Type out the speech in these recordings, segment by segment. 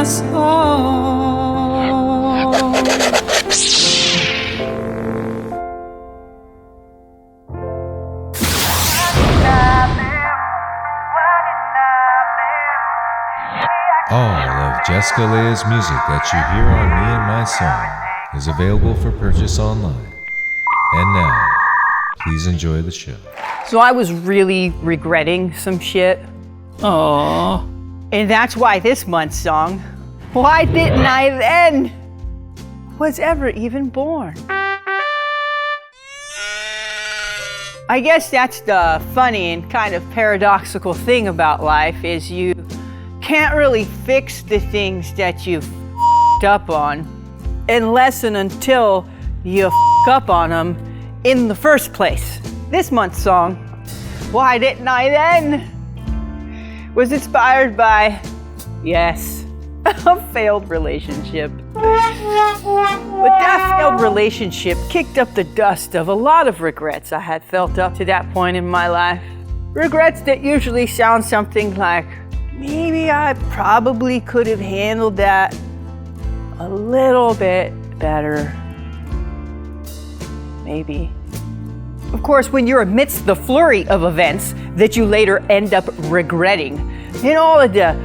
song. All of Jessica Leia's music that you hear on Me and My Song is available for purchase online. And now, please enjoy the show. So I was really regretting some shit. Aww. And that's why this month's song, Why Didn't I Then, was ever even born. I guess that's the funny and kind of paradoxical thing about life is you can't really fix the things that you've f***ed up on unless and until you f*** up on them in the first place. This month's song, Why Didn't I Then, was inspired by, yes, a failed relationship. But that failed relationship kicked up the dust of a lot of regrets I had felt up to that point in my life. Regrets that usually sound something like, maybe I probably could have handled that a little bit better. Maybe. Of course, when you're amidst the flurry of events that you later end up regretting, and all of the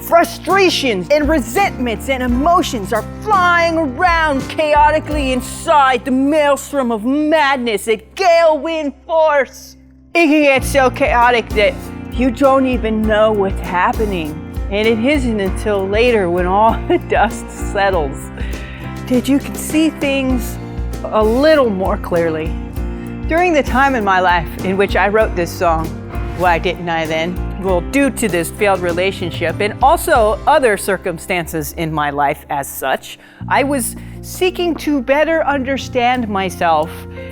frustrations and resentments and emotions are flying around chaotically inside the maelstrom of madness at gale wind force, it can get so chaotic that you don't even know what's happening. And it isn't until later when all the dust settles that you can see things a little more clearly. During the time in my life in which I wrote this song, Why Didn't I Then? Well, due to this failed relationship and also other circumstances in my life as such, I was seeking to better understand myself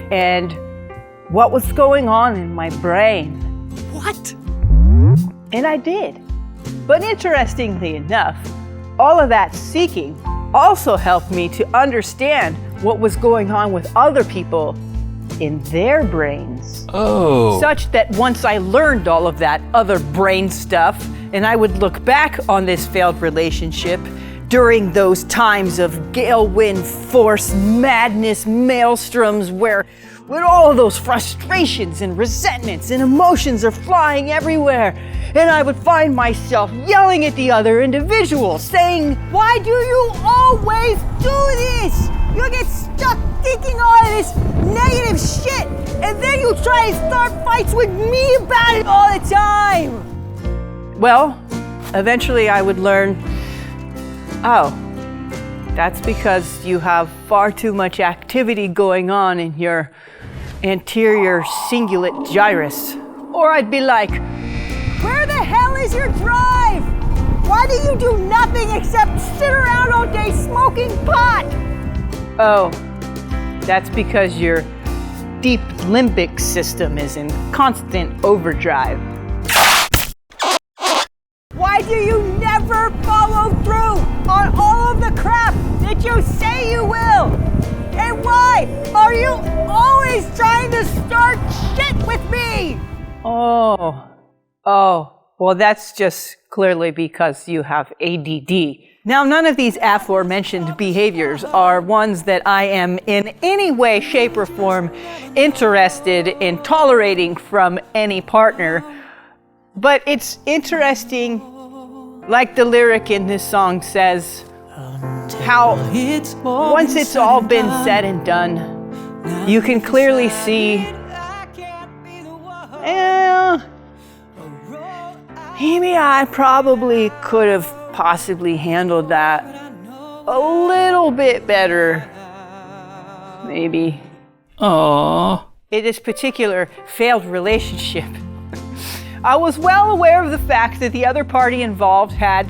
and what was going on in my brain. What? And I did. But interestingly enough, all of that seeking also helped me to understand what was going on with other people in their brains. Oh. Such that once I learned all of that other brain stuff, and I would look back on this failed relationship during those times of gale wind force, madness, maelstroms, where when all of those frustrations and resentments and emotions are flying everywhere, and I would find myself yelling at the other individual, saying, why do you always do this? You get stuck thinking all of this negative shit, and then you try to start fights with me about it all the time. Well, eventually I would learn, oh, that's because you have far too much activity going on in your anterior cingulate gyrus. Or I'd be like, where the hell is your drive? Why do you do nothing except sit around all day smoking pot? Oh, that's because your deep limbic system is in constant overdrive. Why do you never follow through on all of the crap that you say you will? And why are you always trying to start shit with me? Oh, well, that's just clearly because you have ADD. Now, none of these aforementioned behaviors are ones that I am in any way, shape, or form interested in tolerating from any partner. But it's interesting, like the lyric in this song says, how once it's all been said and done, you can clearly see, maybe I probably could have possibly handled that a little bit better, maybe. Aww. In this particular failed relationship, I was well aware of the fact that the other party involved had,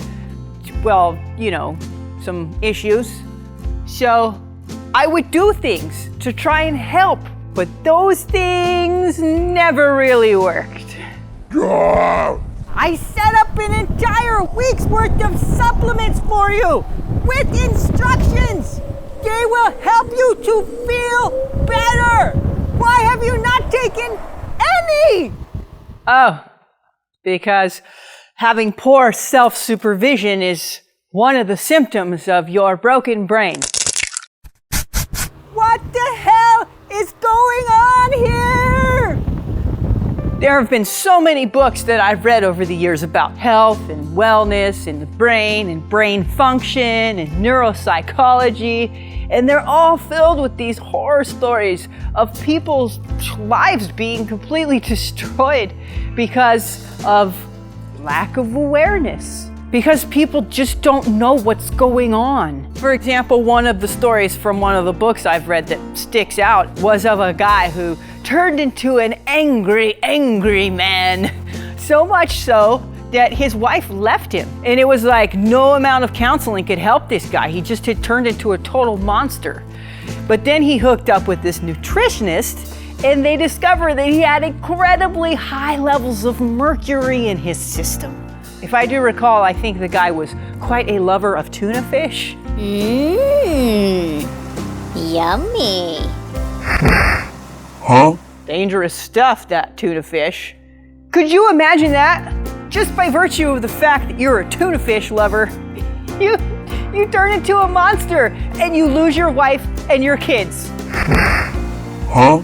well, you know, some issues. So I would do things to try and help, but those things never really worked. I set up an entire week's worth of supplements for you with instructions. They will help you to feel better. Why have you not taken any? Oh, because having poor self-supervision is one of the symptoms of your broken brain. What the hell is going on here? There have been so many books that I've read over the years about health and wellness and the brain and brain function and neuropsychology, and they're all filled with these horror stories of people's lives being completely destroyed because of lack of awareness. Because people just don't know what's going on. For example, one of the stories from one of the books I've read that sticks out was of a guy who turned into an angry man. So much so that his wife left him. And it was like no amount of counseling could help this guy. He just had turned into a total monster. But then he hooked up with this nutritionist, and they discovered that he had incredibly high levels of mercury in his system. If I do recall, I think the guy was quite a lover of tuna fish. Yummy. Huh? Dangerous stuff, that tuna fish. Could you imagine that? Just by virtue of the fact that you're a tuna fish lover, you turn into a monster and you lose your wife and your kids. Huh?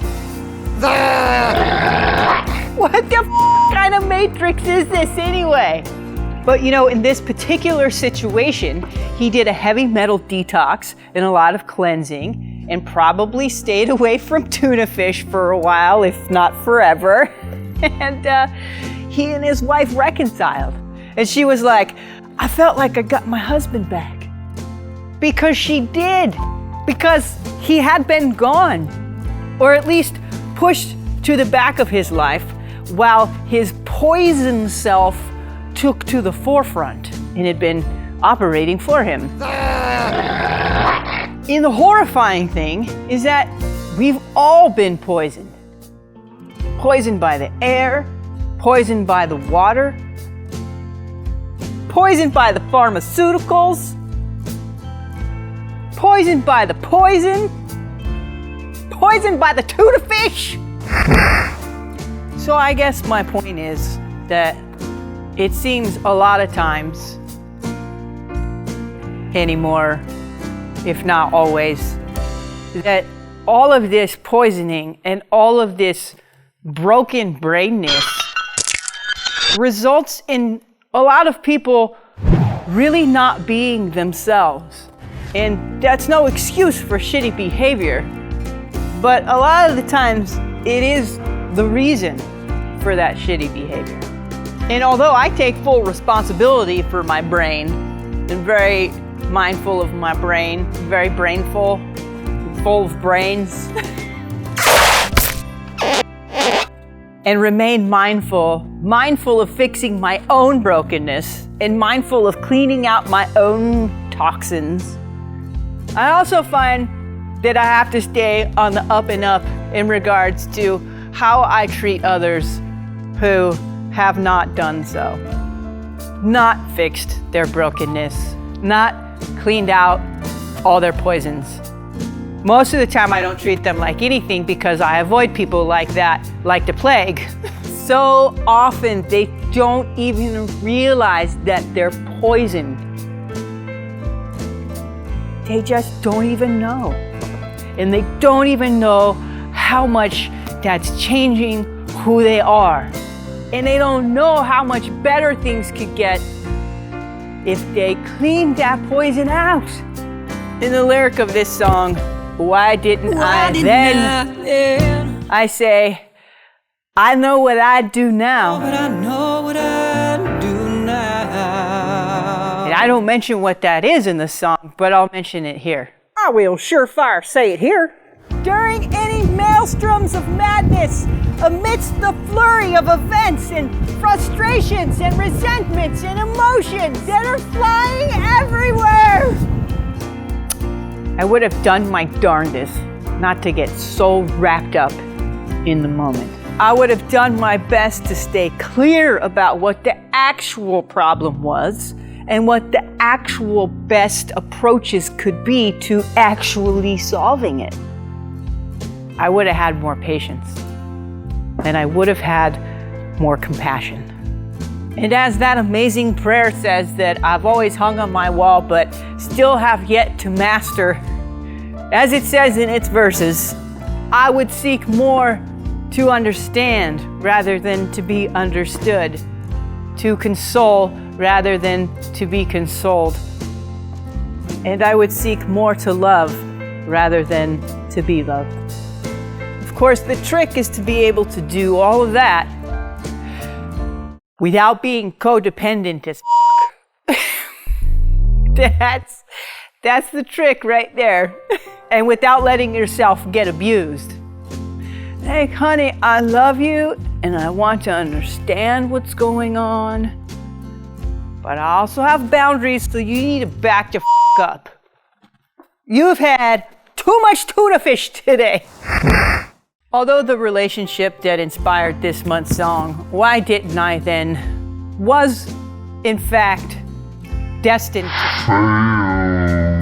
What the kind of matrix is this anyway? But you know, in this particular situation, he did a heavy metal detox and a lot of cleansing and probably stayed away from tuna fish for a while, if not forever. And he and his wife reconciled. And she was like, I felt like I got my husband back. Because she did. Because he had been gone. Or at least pushed to the back of his life while his poison self took to the forefront and had been operating for him. And the horrifying thing is that we've all been poisoned. Poisoned by the air, poisoned by the water, poisoned by the pharmaceuticals, poisoned by the poison, poisoned by the tuna fish. So I guess my point is that it seems a lot of times anymore, if not always, that all of this poisoning and all of this broken brainness results in a lot of people really not being themselves. And that's no excuse for shitty behavior, but a lot of the times it is the reason for that shitty behavior. And although I take full responsibility for my brain, and very mindful of my brain, very brainful, full of brains, and remain mindful of fixing my own brokenness, and mindful of cleaning out my own toxins, I also find that I have to stay on the up and up in regards to how I treat others who have not done so, not fixed their brokenness, not cleaned out all their poisons. Most of the time I don't treat them like anything because I avoid people like that, like the plague. So often they don't even realize that they're poisoned. They just don't even know. And they don't even know how much that's changing who they are. And they don't know how much better things could get if they cleaned that poison out. In the lyric of this song, why didn't I then? I say, I know what I'd do now. But I know what I do now. And I don't mention what that is in the song, but I'll mention it here. I will surefire say it here. During any maelstroms of madness, amidst the flurry of events and frustrations and resentments and emotions that are flying everywhere, I would have done my darndest not to get so wrapped up in the moment. I would have done my best to stay clear about what the actual problem was and what the actual best approaches could be to actually solving it. I would have had more patience, and I would have had more compassion. And as that amazing prayer says that I've always hung on my wall but still have yet to master, as it says in its verses, I would seek more to understand rather than to be understood, to console rather than to be consoled. And I would seek more to love rather than to be loved. Of course, the trick is to be able to do all of that without being codependent as That's the trick right there. And without letting yourself get abused. Hey, honey, I love you and I want to understand what's going on. But I also have boundaries, so you need to back the up. You've had too much tuna fish today. Although the relationship that inspired this month's song, Why Didn't I Then, was in fact destined to fail.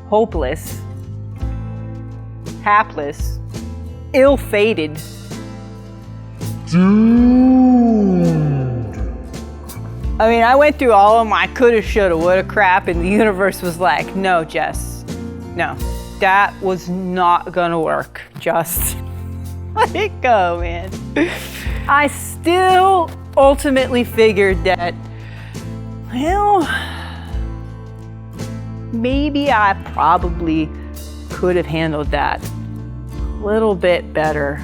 Hopeless, hapless, ill-fated, doomed. I mean, I went through all of my coulda, shoulda, woulda crap, and the universe was like, no, Jess, no. That was not gonna work. Just let it go, man. I still ultimately figured that, well, maybe I probably could have handled that a little bit better.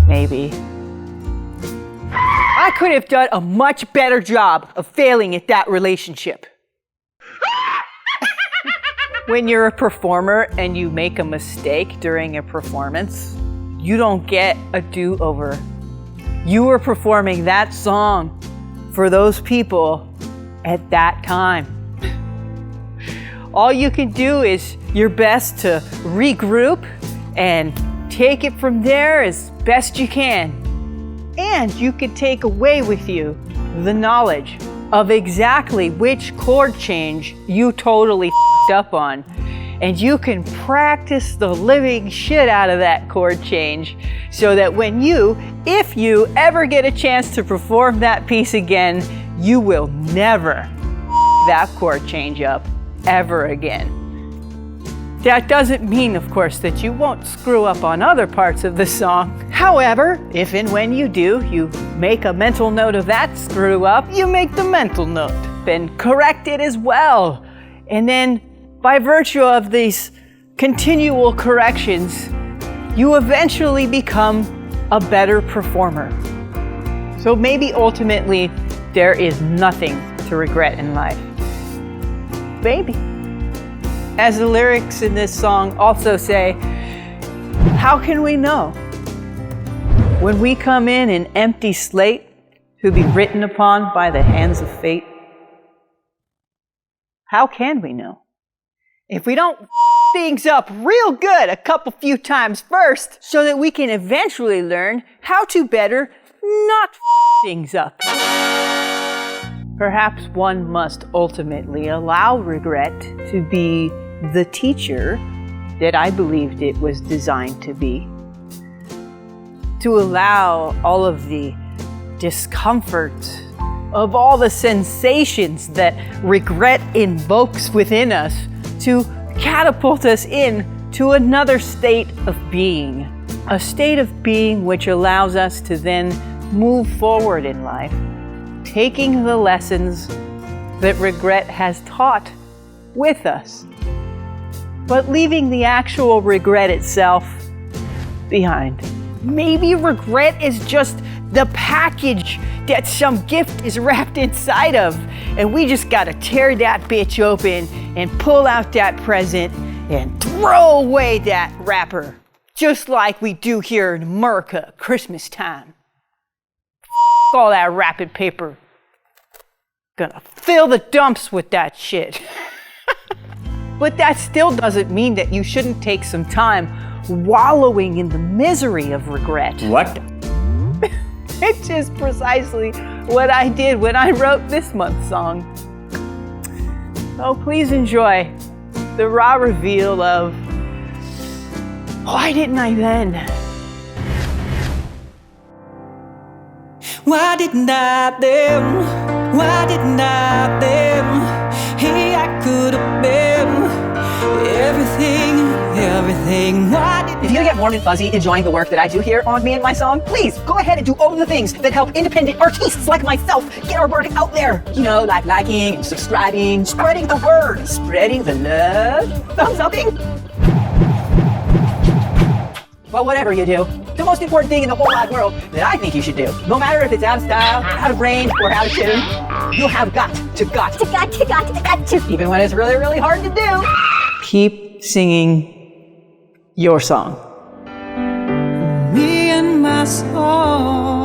Maybe. I could have done a much better job of failing at that relationship. When you're a performer and you make a mistake during a performance, you don't get a do-over. You were performing that song for those people at that time. All you can do is your best to regroup and take it from there as best you can. And you can take away with you the knowledge of exactly which chord change you totally f***ed up on. And you can practice the living shit out of that chord change so that when if you ever get a chance to perform that piece again, you will never f*** that chord change up ever again. That doesn't mean, of course, that you won't screw up on other parts of the song. However, if and when you do, you make a mental note of that screw up, you make the mental note and correct it as well. And then, by virtue of these continual corrections, you eventually become a better performer. So maybe ultimately, there is nothing to regret in life. Maybe. As the lyrics in this song also say, how can we know? When we come in an empty slate to be written upon by the hands of fate, how can we know? If we don't f*** things up real good a few times first, so that we can eventually learn how to better not f*** things up. Perhaps one must ultimately allow regret to be the teacher that I believed it was designed to be. To allow all of the discomfort of all the sensations that regret invokes within us to catapult us into another state of being. A state of being which allows us to then move forward in life, taking the lessons that regret has taught with us, but leaving the actual regret itself behind. Maybe regret is just the package that some gift is wrapped inside of, and we just gotta tear that bitch open and pull out that present and throw away that wrapper, just like we do here in America at Christmas time. All that wrapping paper. Gonna fill the dumps with that shit. But that still doesn't mean that you shouldn't take some time wallowing in the misery of regret. What? It's just precisely what I did when I wrote this month's song. So please enjoy the raw reveal of Why Didn't I Then? Why didn't I then? Why didn't I then? Hey, I could have been everything. Why did If you get warm and fuzzy enjoying the work that I do here on Me and My Song, please go ahead and do all of the things that help independent artists like myself get our work out there. You know, like liking and subscribing, spreading the word, spreading the love, thumbs upping. Well, whatever you do, the most important thing in the whole wide world that I think you should do, no matter if it's out of style, out of range, or out of tune, you have got to, even when it's really, really hard to do, keep singing your song. me and my song?